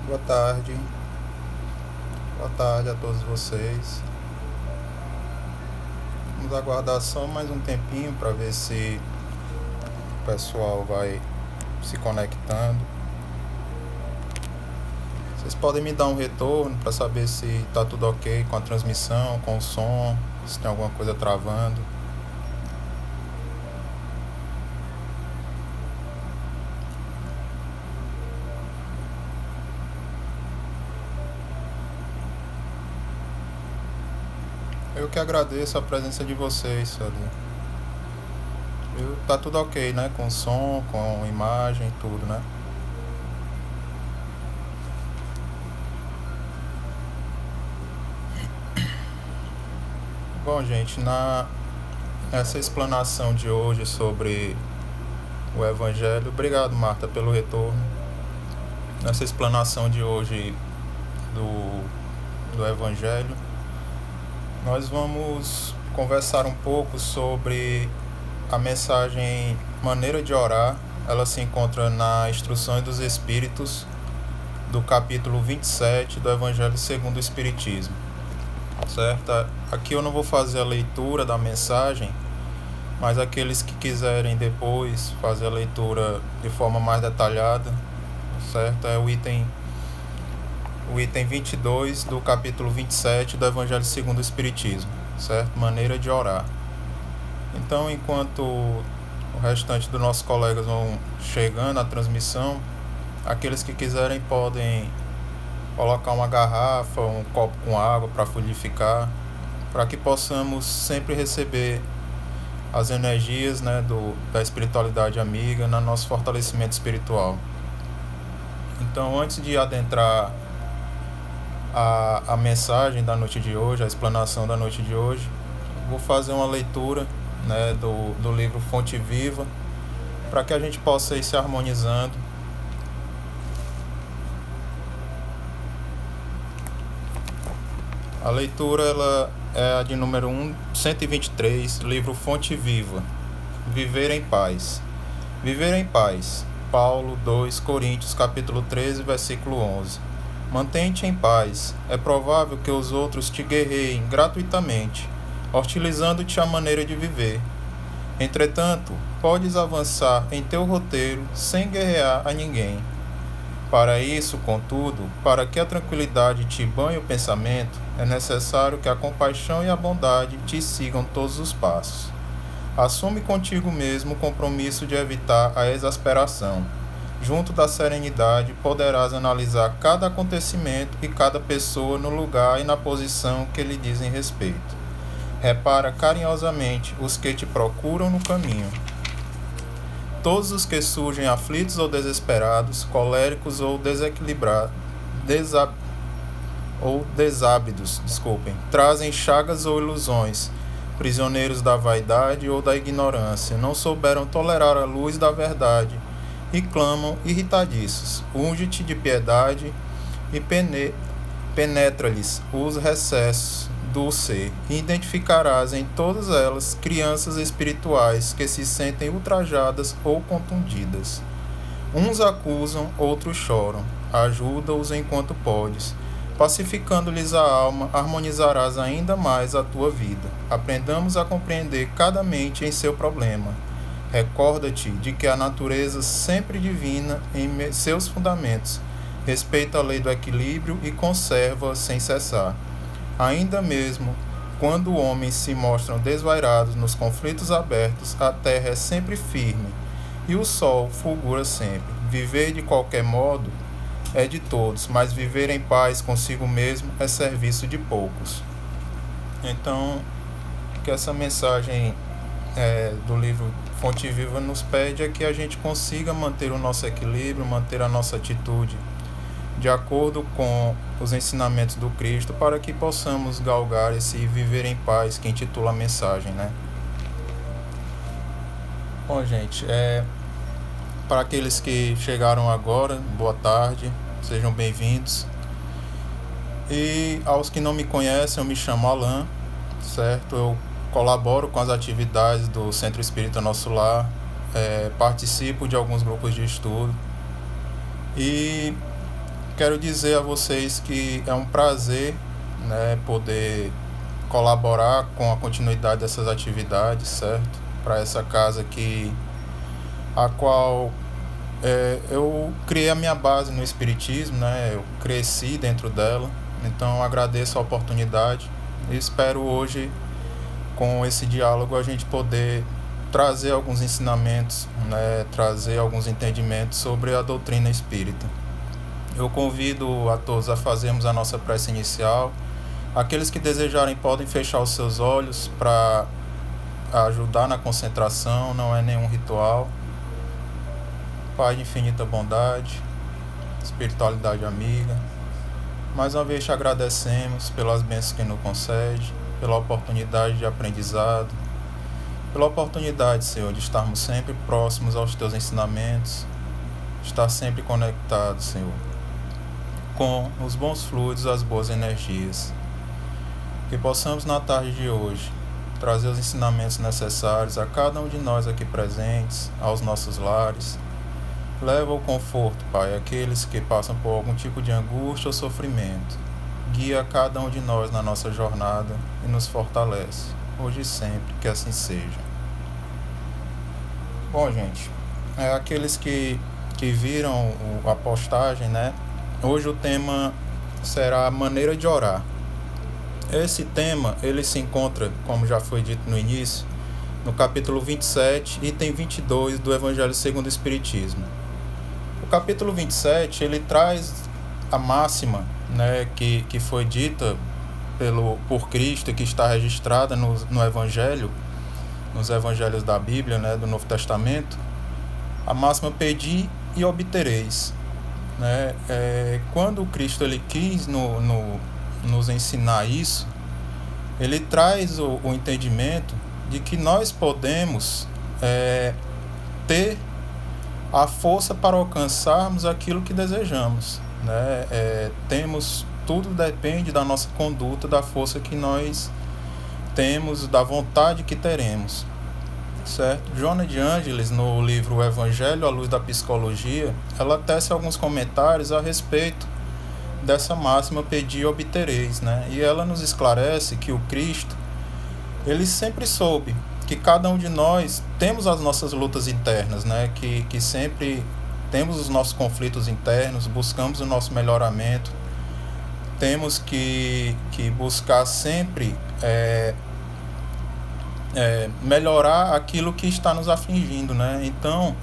Boa tarde. Boa tarde a todos vocês. Vamos aguardar só mais um tempinho para ver se o pessoal vai se conectando. Vocês podem me dar um retorno para saber se está tudo ok com a transmissão, com o som, se tem alguma coisa travando. Eu que agradeço a presença de vocês ali. Tá tudo ok, né? Com som, com imagem, tudo, né? Bom, gente, nessa explanação de hoje sobre o Evangelho, obrigado, Marta, pelo retorno. Nessa explanação de hoje do Evangelho, nós vamos conversar um pouco sobre a mensagem Maneira de Orar. Ela se encontra na Instruções dos Espíritos, do capítulo 27 do Evangelho segundo o Espiritismo. Certo? Aqui eu não vou fazer a leitura da mensagem, mas aqueles que quiserem depois fazer a leitura de forma mais detalhada, certo? É o item 22 do capítulo 27 do Evangelho segundo o Espiritismo, certo? Maneira de orar. Então, enquanto o restante dos nossos colegas vão chegando à transmissão, aqueles que quiserem podem colocar uma garrafa, um copo com água para fluidificar, para que possamos sempre receber as energias, né, da espiritualidade amiga no nosso fortalecimento espiritual. Então, antes de adentrar a mensagem da noite de hoje, a explanação da noite de hoje, vou fazer uma leitura, né, do livro Fonte Viva, para que a gente possa ir se harmonizando. A leitura ela é a de número 123, livro Fonte Viva, Viver em Paz. Viver em paz. Paulo 2 Coríntios, capítulo 13, versículo 11. Mantém-te em paz. É provável que os outros te guerreiem gratuitamente, hostilizando-te a maneira de viver. Entretanto, podes avançar em teu roteiro sem guerrear a ninguém. Para isso, contudo, para que a tranquilidade te banhe o pensamento, é necessário que a compaixão e a bondade te sigam todos os passos. Assume contigo mesmo o compromisso de evitar a exasperação. Junto da serenidade, poderás analisar cada acontecimento e cada pessoa no lugar e na posição que lhe dizem respeito. Repara carinhosamente os que te procuram no caminho. Todos os que surgem aflitos ou desesperados, coléricos ou desábidos, trazem chagas ou ilusões, prisioneiros da vaidade ou da ignorância, não souberam tolerar a luz da verdade e clamam irritadiços. Unge-te de piedade e penetra-lhes os recessos do ser, e identificarás em todas elas crianças espirituais que se sentem ultrajadas ou contundidas. Uns acusam, outros choram. Ajuda-os enquanto podes. Pacificando-lhes a alma, harmonizarás ainda mais a tua vida. Aprendamos a compreender cada mente em seu problema. Recorda-te de que a natureza sempre divina em seus fundamentos respeita a lei do equilíbrio e conserva sem cessar. Ainda mesmo quando homens se mostram desvairados nos conflitos abertos, a terra é sempre firme e o sol fulgura sempre. Viver de qualquer modo é de todos, mas viver em paz consigo mesmo é serviço de poucos. Então, que essa mensagem do livro Fonte Viva nos pede é que a gente consiga manter o nosso equilíbrio, manter a nossa atitude de acordo com os ensinamentos do Cristo, para que possamos galgar esse viver em paz que intitula a mensagem, né? Bom, gente, para aqueles que chegaram agora, boa tarde, sejam bem-vindos. E aos que não me conhecem, eu me chamo Alan, certo? Eu colaboro com as atividades do Centro Espírita Nosso Lar, participo de alguns grupos de estudo e quero dizer a vocês que é um prazer, né, poder colaborar com a continuidade dessas atividades, certo? Para essa casa a qual eu criei a minha base no Espiritismo, né? Eu cresci dentro dela, então agradeço a oportunidade e espero hoje, com esse diálogo, a gente poder trazer alguns ensinamentos, né? Trazer alguns entendimentos sobre a doutrina espírita. Eu convido a todos a fazermos a nossa prece inicial. Aqueles que desejarem podem fechar os seus olhos para ajudar na concentração, não é nenhum ritual. Pai de infinita bondade, espiritualidade amiga, mais uma vez te agradecemos pelas bênçãos que nos concede, pela oportunidade de aprendizado, pela oportunidade, Senhor, de estarmos sempre próximos aos teus ensinamentos, estar sempre conectados, Senhor, com os bons fluidos, as boas energias. Que possamos na tarde de hoje trazer os ensinamentos necessários a cada um de nós aqui presentes, aos nossos lares. Leva o conforto, Pai, àqueles que passam por algum tipo de angústia ou sofrimento. Guia cada um de nós na nossa jornada e nos fortalece, hoje e sempre, que assim seja. Bom, gente, aqueles que viram a postagem, né? Hoje o tema será a maneira de orar. Esse tema, ele se encontra, como já foi dito no início, no capítulo 27, item 22 do Evangelho segundo o Espiritismo. O capítulo 27, ele traz a máxima, né, que foi dita por Cristo, que está registrada no Evangelho, nos Evangelhos da Bíblia, né, do Novo Testamento, a máxima pedi e obtereis. Né? Quando Cristo ele quis nos ensinar isso, ele traz o entendimento de que nós podemos ter a força para alcançarmos aquilo que desejamos, né? Tudo depende da nossa conduta, da força que nós temos, da vontade que teremos, certo? Joana de Ângeles, no livro O Evangelho à Luz da Psicologia, ela tece alguns comentários a respeito dessa máxima pedi e obtereis, né? E ela nos esclarece que o Cristo, ele sempre soube que cada um de nós temos as nossas lutas internas, né? Que sempre temos os nossos conflitos internos, buscamos o nosso melhoramento, temos que buscar sempre melhorar aquilo que está nos afligindo, né? Então,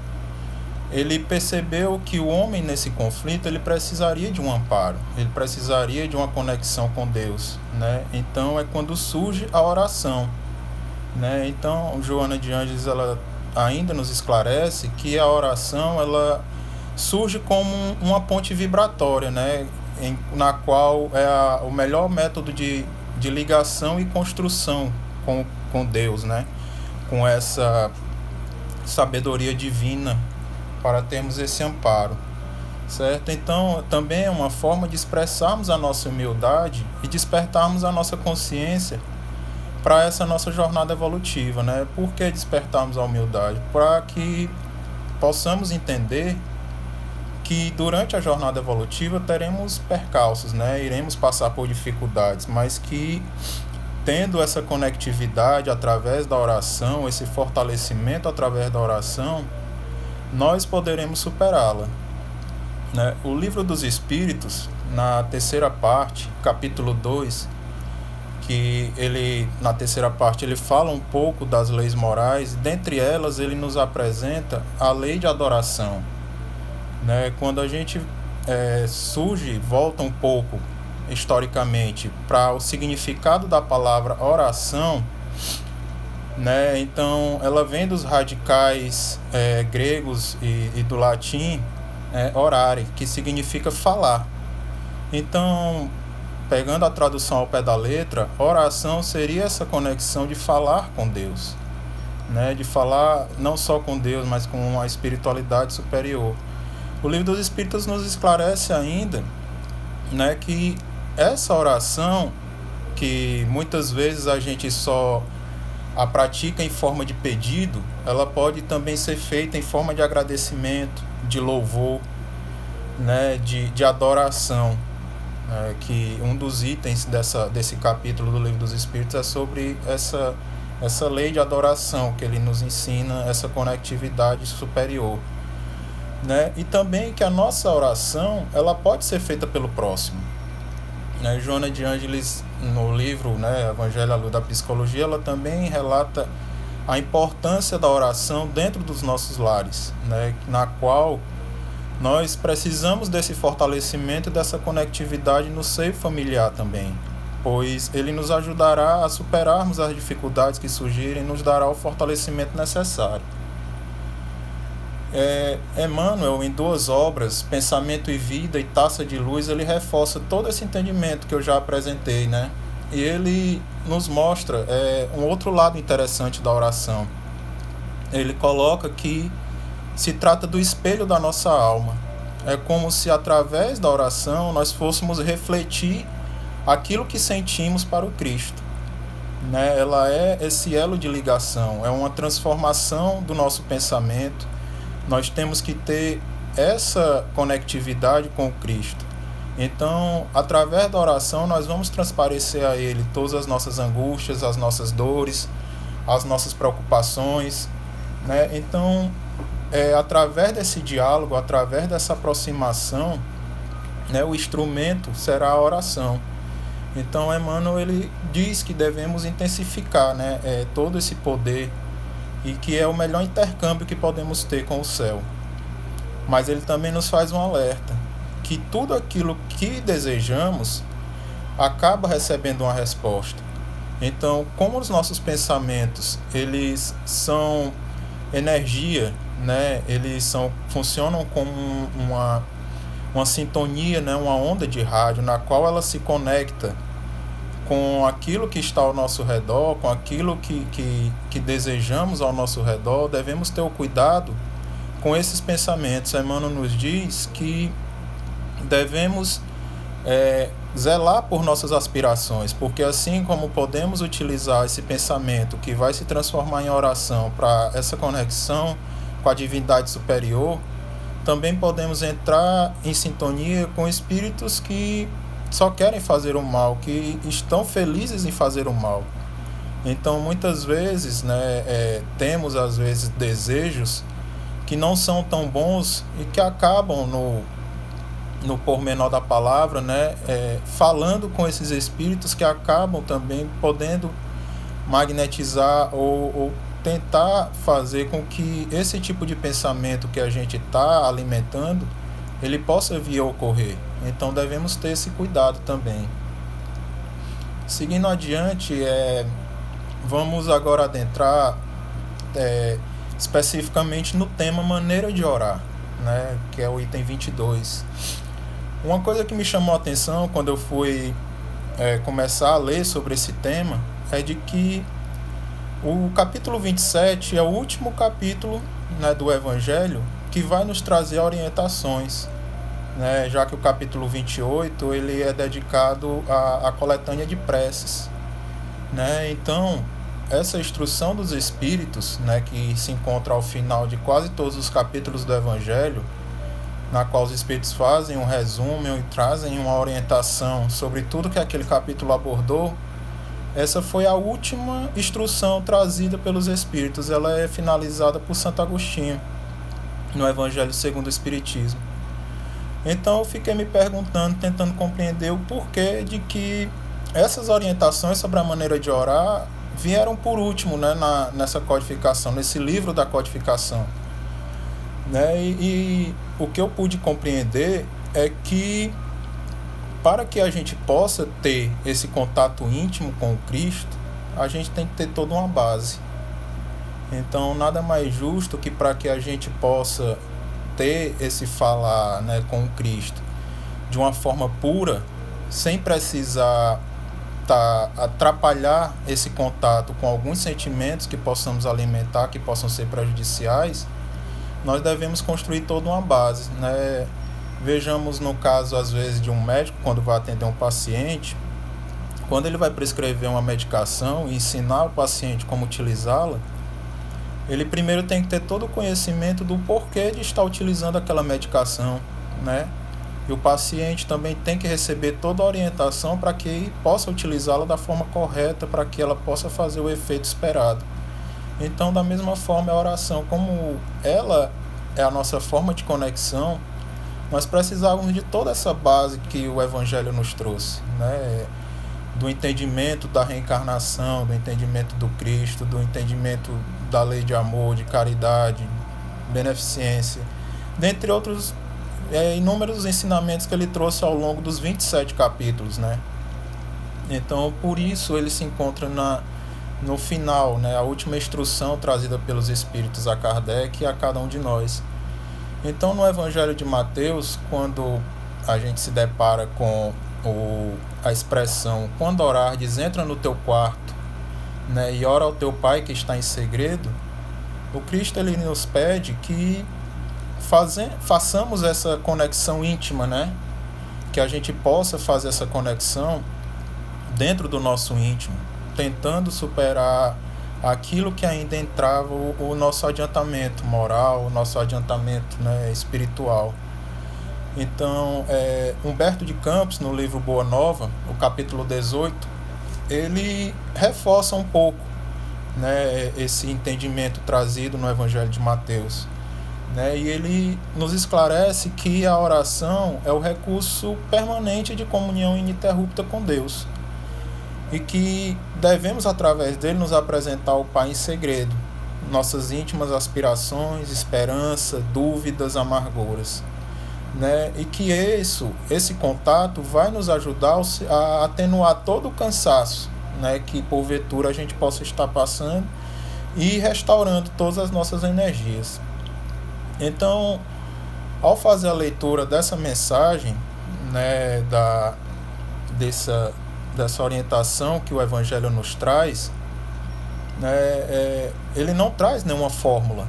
ele percebeu que o homem nesse conflito, ele precisaria de um amparo, ele precisaria de uma conexão com Deus, né? Então, é quando surge a oração, né? Então, Joana de Ângeles, ela ainda nos esclarece que a oração, ela surge como uma ponte vibratória, né? Na qual é o melhor método de ligação e construção com Deus, né? Com essa sabedoria divina para termos esse amparo, certo? Então, também é uma forma de expressarmos a nossa humildade e despertarmos a nossa consciência para essa nossa jornada evolutiva, né? Por que despertarmos a humildade? Para que possamos entender que durante a jornada evolutiva teremos percalços, né? Iremos passar por dificuldades, mas que tendo essa conectividade através da oração, esse fortalecimento através da oração, nós poderemos superá-la, né? O Livro dos Espíritos, na terceira parte, capítulo 2, na terceira parte ele fala um pouco das leis morais, e dentre elas ele nos apresenta a lei de adoração, né? Quando a gente volta um pouco historicamente para o significado da palavra oração, né? Então ela vem dos radicais gregos e do latim orare, que significa falar. Então, pegando a tradução ao pé da letra, oração seria essa conexão de falar com Deus, né? De falar não só com Deus, mas com a espiritualidade superior. O Livro dos Espíritos nos esclarece ainda, né, que essa oração, que muitas vezes a gente só a pratica em forma de pedido, ela pode também ser feita em forma de agradecimento, de louvor, né, de adoração, que um dos itens desse capítulo do Livro dos Espíritos é sobre essa lei de adoração, que ele nos ensina essa conectividade superior, né? E também que a nossa oração ela pode ser feita pelo próximo, né? Joana de Ângeles, no livro, né, Evangelho à Luz da Psicologia, ela também relata a importância da oração dentro dos nossos lares, né, na qual nós precisamos desse fortalecimento e dessa conectividade no seio familiar também, pois ele nos ajudará a superarmos as dificuldades que surgirem e nos dará o fortalecimento necessário. Emmanuel, em duas obras, Pensamento e Vida e Taça de Luz, ele reforça todo esse entendimento que eu já apresentei, né? E ele nos mostra um outro lado interessante da oração. Ele coloca que se trata do espelho da nossa alma. É como se através da oração nós fôssemos refletir aquilo que sentimos para o Cristo, né? Ela é esse elo de ligação, é uma transformação do nosso pensamento. Nós temos que ter essa conectividade com o Cristo. Então, através da oração, nós vamos transparecer a Ele todas as nossas angústias, as nossas dores, as nossas preocupações, né? Então, através desse diálogo, através dessa aproximação, né, o instrumento será a oração. Então, Emmanuel ele diz que devemos intensificar, né, todo esse poder, e que é o melhor intercâmbio que podemos ter com o céu. Mas ele também nos faz um alerta, que tudo aquilo que desejamos acaba recebendo uma resposta. Então, como os nossos pensamentos, eles são energia, né? Eles funcionam como uma sintonia, né? Uma onda de rádio, na qual ela se conecta com aquilo que está ao nosso redor, com aquilo que desejamos ao nosso redor. Devemos ter o cuidado com esses pensamentos. Emmanuel nos diz que devemos zelar por nossas aspirações, porque assim como podemos utilizar esse pensamento que vai se transformar em oração para essa conexão com a divindade superior, também podemos entrar em sintonia com espíritos que só querem fazer o mal, que estão felizes em fazer o mal. Então, muitas vezes, né, temos às vezes desejos que não são tão bons e que acabam no pormenor da palavra, né, falando com esses espíritos que acabam também podendo magnetizar ou tentar fazer com que esse tipo de pensamento que a gente está alimentando, ele possa vir a ocorrer. Então devemos ter esse cuidado também. Seguindo adiante, vamos agora adentrar especificamente no tema maneira de orar, né, que é o item 22. Uma coisa que me chamou a atenção quando eu fui começar a ler sobre esse tema é de que o capítulo 27 é o último capítulo, né, do Evangelho que vai nos trazer orientações, né, já que o capítulo 28 ele é dedicado à coletânea de preces, né? Então, essa instrução dos Espíritos, né, que se encontra ao final de quase todos os capítulos do Evangelho, na qual os Espíritos fazem um resumo e trazem uma orientação sobre tudo que aquele capítulo abordou, essa foi a última instrução trazida pelos Espíritos. Ela é finalizada por Santo Agostinho, no Evangelho segundo o Espiritismo. Então eu fiquei me perguntando, tentando compreender o porquê de que essas orientações sobre a maneira de orar vieram por último, né, nessa codificação, nesse livro da codificação, né? E o que eu pude compreender é que para que a gente possa ter esse contato íntimo com o Cristo, a gente tem que ter toda uma base. Então, nada mais justo que para que a gente possa ter esse falar, né, com o Cristo de uma forma pura, sem precisar atrapalhar esse contato com alguns sentimentos que possamos alimentar, que possam ser prejudiciais, nós devemos construir toda uma base, né? Vejamos no caso, às vezes, de um médico, quando vai atender um paciente, quando ele vai prescrever uma medicação e ensinar o paciente como utilizá-la, ele primeiro tem que ter todo o conhecimento do porquê de estar utilizando aquela medicação, né? E o paciente também tem que receber toda a orientação para que possa utilizá-la da forma correta, para que ela possa fazer o efeito esperado. Então, da mesma forma, a oração, como ela é a nossa forma de conexão, nós precisávamos de toda essa base que o Evangelho nos trouxe, né? Do entendimento da reencarnação, do entendimento do Cristo, do entendimento da lei de amor, de caridade, beneficência, dentre outros inúmeros ensinamentos que ele trouxe ao longo dos 27 capítulos, né? Então, por isso ele se encontra no final, né? A última instrução trazida pelos Espíritos a Kardec e a cada um de nós. Então, no Evangelho de Mateus, quando a gente se depara com a expressão quando orardes, entra no teu quarto, né, e ora ao teu Pai que está em segredo, o Cristo ele nos pede que façamos essa conexão íntima, né? Que a gente possa fazer essa conexão dentro do nosso íntimo, tentando superar aquilo que ainda entrava o nosso adiantamento moral, o nosso adiantamento, né, espiritual. Então, Humberto de Campos, no livro Boa Nova, o capítulo 18, ele reforça um pouco, né, esse entendimento trazido no Evangelho de Mateus. Né, e ele nos esclarece que a oração é o recurso permanente de comunhão ininterrupta com Deus e que devemos, através dele, nos apresentar ao Pai em segredo, nossas íntimas aspirações, esperança, dúvidas, amarguras. Né, e que esse contato vai nos ajudar a atenuar todo o cansaço, né, que porventura a gente possa estar passando e restaurando todas as nossas energias. Então, ao fazer a leitura dessa mensagem, né, dessa orientação que o Evangelho nos traz, né, ele não traz nenhuma fórmula,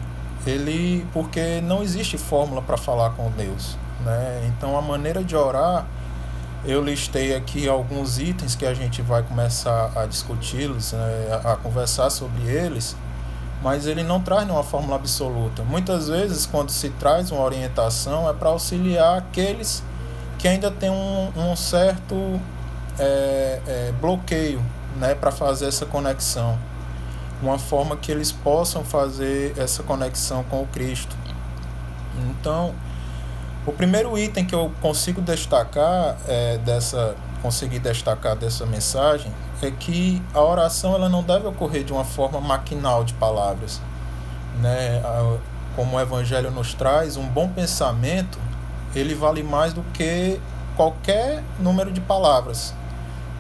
porque não existe fórmula para falar com Deus. Né? Então, a maneira de orar, eu listei aqui alguns itens que a gente vai começar a discuti-los, né, a conversar sobre eles, mas ele não traz nenhuma fórmula absoluta. Muitas vezes, quando se traz uma orientação, é para auxiliar aqueles que ainda têm um certo bloqueio, né, para fazer essa conexão. Uma forma que eles possam fazer essa conexão com o Cristo. Então, o primeiro item que eu consigo destacar dessa mensagem é que a oração ela não deve ocorrer de uma forma maquinal de palavras, né? Como o Evangelho nos traz, um bom pensamento ele vale mais do que qualquer número de palavras,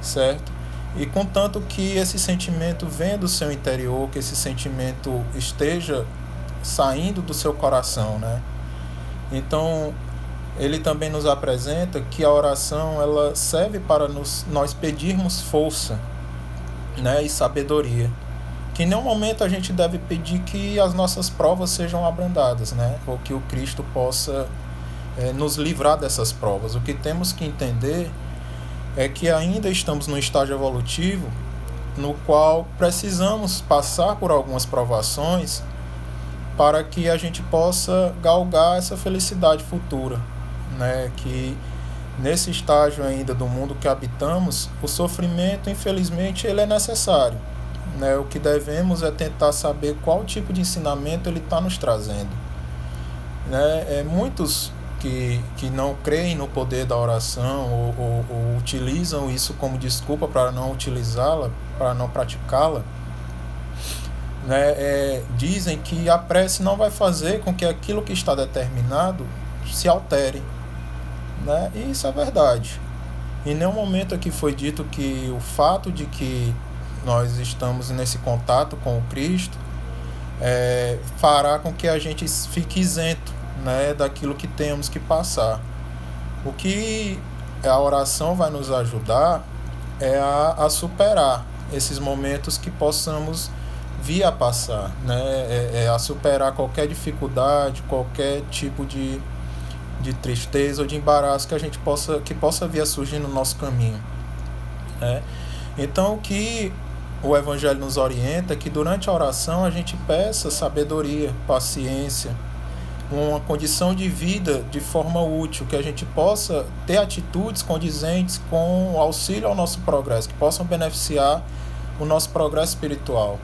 certo? E contanto que esse sentimento venha do seu interior, que esse sentimento esteja saindo do seu coração, né? Então, ele também nos apresenta que a oração ela serve para nós pedirmos força, né, e sabedoria. Que em nenhum momento a gente deve pedir que as nossas provas sejam abrandadas, né, ou que o Cristo possa nos livrar dessas provas. O que temos que entender é que ainda estamos num estágio evolutivo no qual precisamos passar por algumas provações para que a gente possa galgar essa felicidade futura. Né, que nesse estágio ainda do mundo que habitamos, o sofrimento, infelizmente, ele é necessário. Né? O que devemos é tentar saber qual tipo de ensinamento ele está nos trazendo. Né? Muitos que não creem no poder da oração ou utilizam isso como desculpa para não utilizá-la, para não praticá-la, né? Dizem que a prece não vai fazer com que aquilo que está determinado se altere. Né? E isso é verdade. Em nenhum momento aqui foi dito que o fato de que nós estamos nesse contato com o Cristo fará com que a gente fique isento, né, daquilo que temos que passar. O que a oração vai nos ajudar é a superar esses momentos que possamos vir a passar, né? A superar qualquer dificuldade, qualquer tipo de tristeza ou de embaraço que a gente possa vir a surgir no nosso caminho. Né? Então, o que o Evangelho nos orienta é que durante a oração a gente peça sabedoria, paciência, uma condição de vida de forma útil, que a gente possa ter atitudes condizentes com o auxílio ao nosso progresso, que possam beneficiar o nosso progresso espiritual,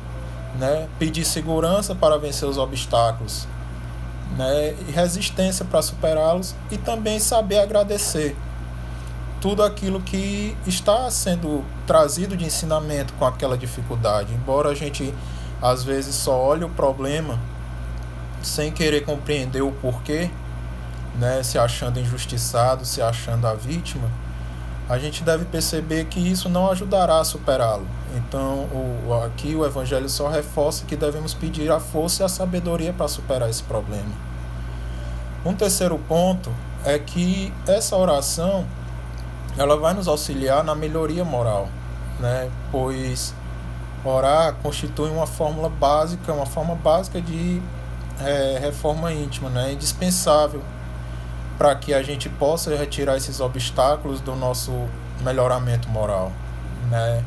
né? Pedir segurança para vencer os obstáculos, né? E resistência para superá-los, e também saber agradecer tudo aquilo que está sendo trazido de ensinamento com aquela dificuldade. Embora a gente às vezes só olhe o problema sem querer compreender o porquê, né, se achando injustiçado, se achando a vítima, a gente deve perceber que isso não ajudará a superá-lo. Então, aqui o Evangelho só reforça que devemos pedir a força e a sabedoria para superar esse problema. Um terceiro ponto é que essa oração ela vai nos auxiliar na melhoria moral, né, pois orar constitui uma forma básica de reforma íntima, né? Indispensável para que a gente possa retirar esses obstáculos do nosso melhoramento moral, né?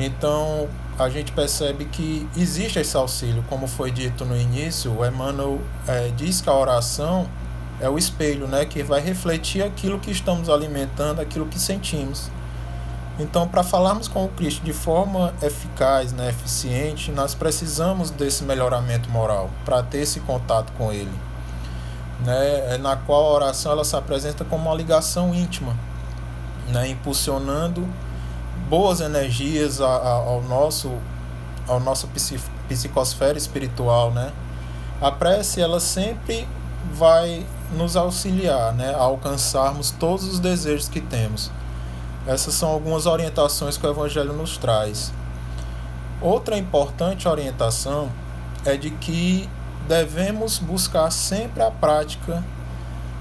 Então a gente percebe que existe esse auxílio, como foi dito no início. O Emmanuel diz que a oração é o espelho, né? Que vai refletir aquilo que estamos alimentando, aquilo que sentimos. Então, para falarmos com o Cristo de forma eficaz, né, eficiente, nós precisamos desse melhoramento moral, para ter esse contato com Ele, né, na qual a oração ela se apresenta como uma ligação íntima, né, impulsionando boas energias ao nosso psicosfera espiritual, né. A prece ela sempre vai nos auxiliar, né, a alcançarmos todos os desejos que temos. Essas são algumas orientações que o Evangelho nos traz. Outra importante orientação é de que devemos buscar sempre a prática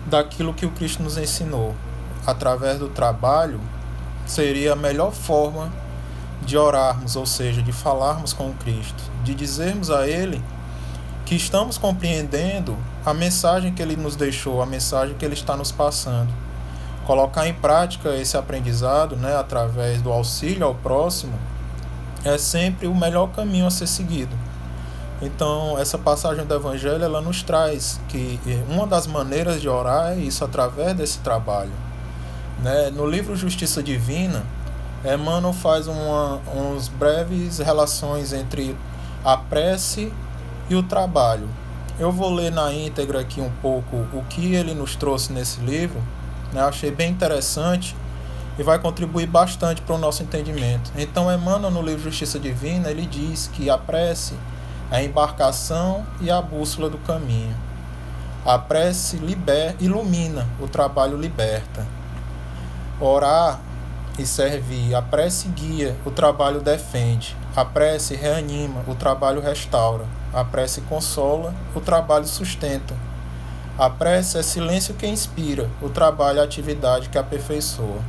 daquilo que o Cristo nos ensinou. Através do trabalho, seria a melhor forma de orarmos, ou seja, de falarmos com o Cristo, de dizermos a Ele que estamos compreendendo a mensagem que Ele nos deixou, a mensagem que Ele está nos passando. Colocar em prática esse aprendizado, né, através do auxílio ao próximo, é sempre o melhor caminho a ser seguido. Então, essa passagem do Evangelho ela nos traz que uma das maneiras de orar é isso, através desse trabalho, né? No livro Justiça Divina, Emmanuel faz uns breves relações entre a prece e o trabalho. Eu vou ler na íntegra aqui um pouco o que ele nos trouxe nesse livro. Eu achei bem interessante e vai contribuir bastante para o nosso entendimento. Então, Emmanuel, no livro Justiça Divina, ele diz que a prece é a embarcação e a bússola do caminho. A prece ilumina, o trabalho liberta. Orar e servir, a prece guia, o trabalho defende. A prece reanima, o trabalho restaura. A prece consola, o trabalho sustenta. A prece é silêncio que inspira, o trabalho é a atividade que aperfeiçoa.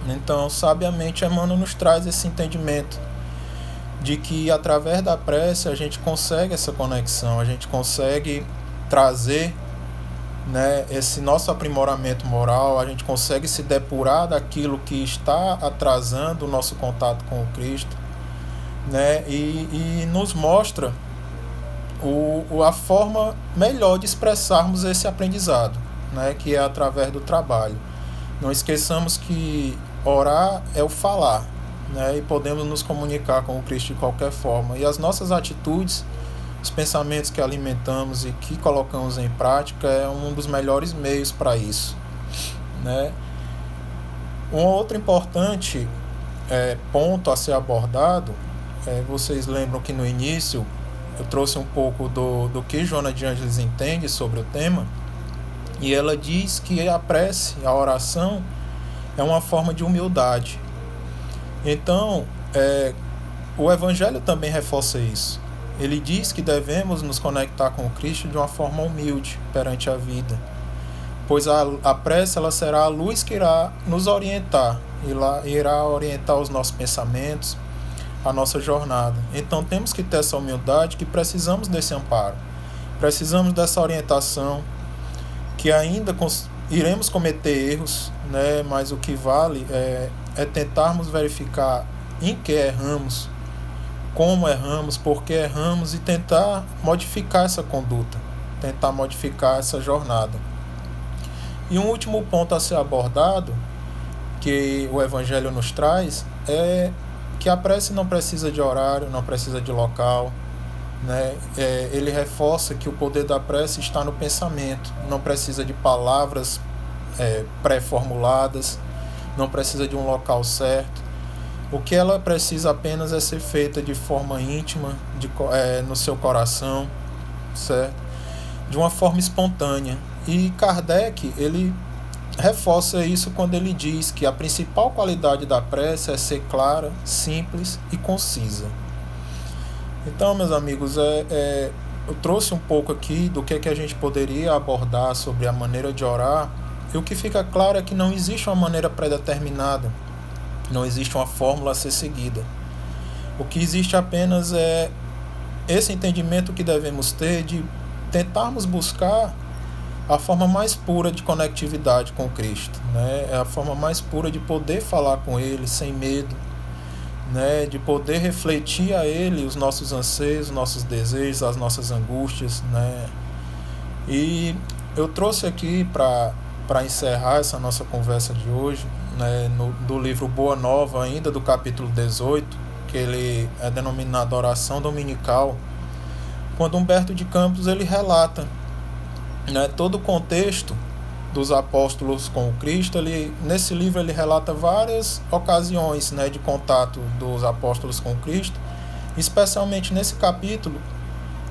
Então, sabiamente, Emmanuel nos traz esse entendimento de que, através da prece, a gente consegue essa conexão, a gente consegue trazer, né, esse nosso aprimoramento moral, a gente consegue se depurar daquilo que está atrasando o nosso contato com o Cristo, né, e nos mostra a forma melhor de expressarmos esse aprendizado, né, que é através do trabalho. Não esqueçamos que orar é o falar, né, e podemos nos comunicar com o Cristo de qualquer forma. E as nossas atitudes, os pensamentos que alimentamos e que colocamos em prática é um dos melhores meios para isso, né. Um outro importante ponto a ser abordado, vocês lembram que no início eu trouxe um pouco do que Joana de Ângeles entende sobre o tema, e ela diz que a prece, a oração, é uma forma de humildade. Então, o Evangelho também reforça isso. Ele diz que devemos nos conectar com o Cristo de uma forma humilde perante a vida, pois a prece ela será a luz que irá nos orientar, irá orientar os nossos pensamentos, a nossa jornada. Então temos que ter essa humildade, que precisamos desse amparo, precisamos dessa orientação, que ainda iremos cometer erros, né? Mas o que vale é tentarmos verificar em que erramos, como erramos, por que erramos, e tentar modificar essa conduta, tentar modificar essa jornada. E um último ponto a ser abordado, que o Evangelho nos traz, é que a prece não precisa de horário, não precisa de local, né? Ele reforça que o poder da prece está no pensamento, não precisa de palavras pré-formuladas, não precisa de um local certo. O que ela precisa apenas é ser feita de forma íntima, no seu coração, certo? De uma forma espontânea. E Kardec, ele reforça isso quando ele diz que a principal qualidade da prece é ser clara, simples e concisa. Então, meus amigos, eu trouxe um pouco aqui do que a gente poderia abordar sobre a maneira de orar, e o que fica claro é que não existe uma maneira predeterminada, não existe uma fórmula a ser seguida. O que existe apenas é esse entendimento que devemos ter de tentarmos buscar a forma mais pura de conectividade com Cristo, né? É a forma mais pura de poder falar com Ele sem medo, né? De poder refletir a Ele os nossos anseios, os nossos desejos, as nossas angústias, né? E eu trouxe aqui para encerrar essa nossa conversa de hoje, né, do livro Boa Nova, ainda do capítulo 18, que ele é denominado Oração Dominical, quando Humberto de Campos ele relata, né, todo o contexto dos apóstolos com o Cristo. Nesse livro ele relata várias ocasiões, né, de contato dos apóstolos com o Cristo. Especialmente nesse capítulo,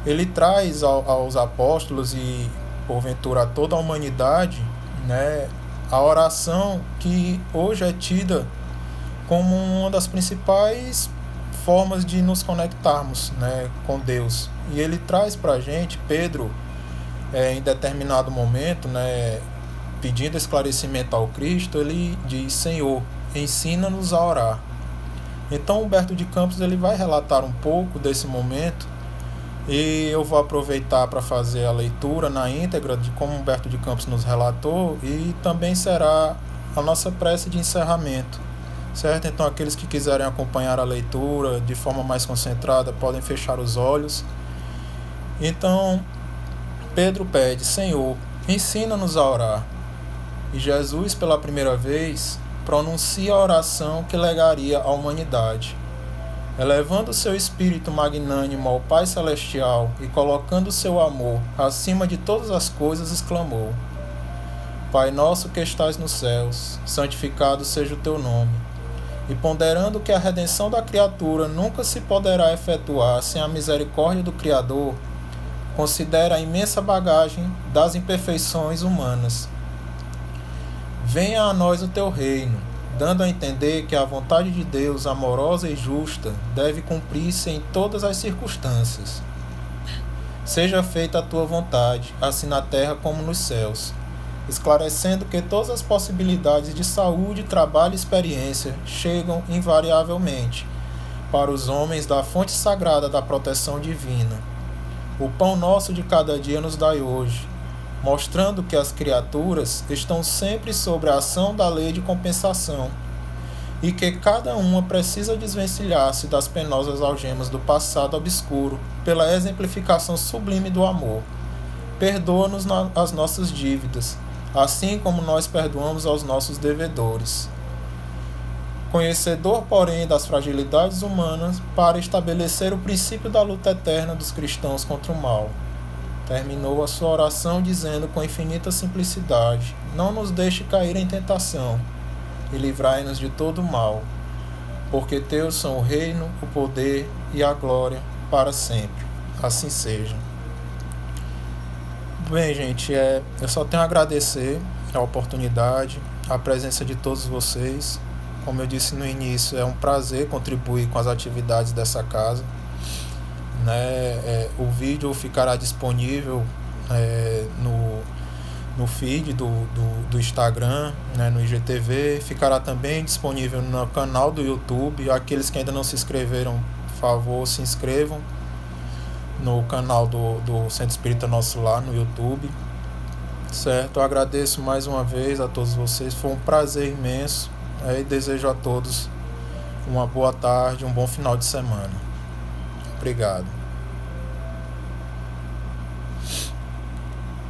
ele traz aos apóstolos e, porventura, a toda a humanidade, né, a oração que hoje é tida como uma das principais formas de nos conectarmos, né, com Deus. E ele traz para a gente, Pedro, em determinado momento, né, pedindo esclarecimento ao Cristo, ele diz: Senhor, ensina-nos a orar. Então Humberto de Campos ele vai relatar um pouco desse momento, e eu vou aproveitar para fazer a leitura na íntegra de como Humberto de Campos nos relatou, e também será a nossa prece de encerramento, certo? Então aqueles que quiserem acompanhar a leitura de forma mais concentrada podem fechar os olhos. Então Pedro pede: Senhor, ensina-nos a orar. E Jesus, pela primeira vez, pronuncia a oração que legaria à humanidade. Elevando seu espírito magnânimo ao Pai Celestial e colocando seu amor acima de todas as coisas, exclamou: Pai nosso que estais nos céus, santificado seja o teu nome. E ponderando que a redenção da criatura nunca se poderá efetuar sem a misericórdia do Criador, considera a imensa bagagem das imperfeições humanas. Venha a nós o teu reino, dando a entender que a vontade de Deus, amorosa e justa, deve cumprir-se em todas as circunstâncias. Seja feita a tua vontade, assim na terra como nos céus, esclarecendo que todas as possibilidades de saúde, trabalho e experiência chegam invariavelmente para os homens da fonte sagrada da proteção divina. O pão nosso de cada dia nos dai hoje, mostrando que as criaturas estão sempre sob a ação da lei de compensação e que cada uma precisa desvencilhar-se das penosas algemas do passado obscuro pela exemplificação sublime do amor. Perdoa-nos as nossas dívidas, assim como nós perdoamos aos nossos devedores. Conhecedor, porém, das fragilidades humanas, para estabelecer o princípio da luta eterna dos cristãos contra o mal. Terminou a sua oração dizendo com infinita simplicidade: Não nos deixe cair em tentação, e livrai-nos de todo o mal, porque teus são o reino, o poder e a glória para sempre. Assim seja. Bem, gente, eu só tenho a agradecer a oportunidade, a presença de todos vocês. Como eu disse no início, é um prazer contribuir com as atividades dessa casa, né? O vídeo ficará disponível no feed do Instagram, né? No IGTV, ficará também disponível no canal do YouTube. Aqueles que ainda não se inscreveram, por favor, se inscrevam no canal do Centro Espírita Nosso Lar no YouTube, certo? Eu agradeço mais uma vez a todos vocês, foi um prazer imenso, e desejo a todos uma boa tarde, um bom final de semana. Obrigado.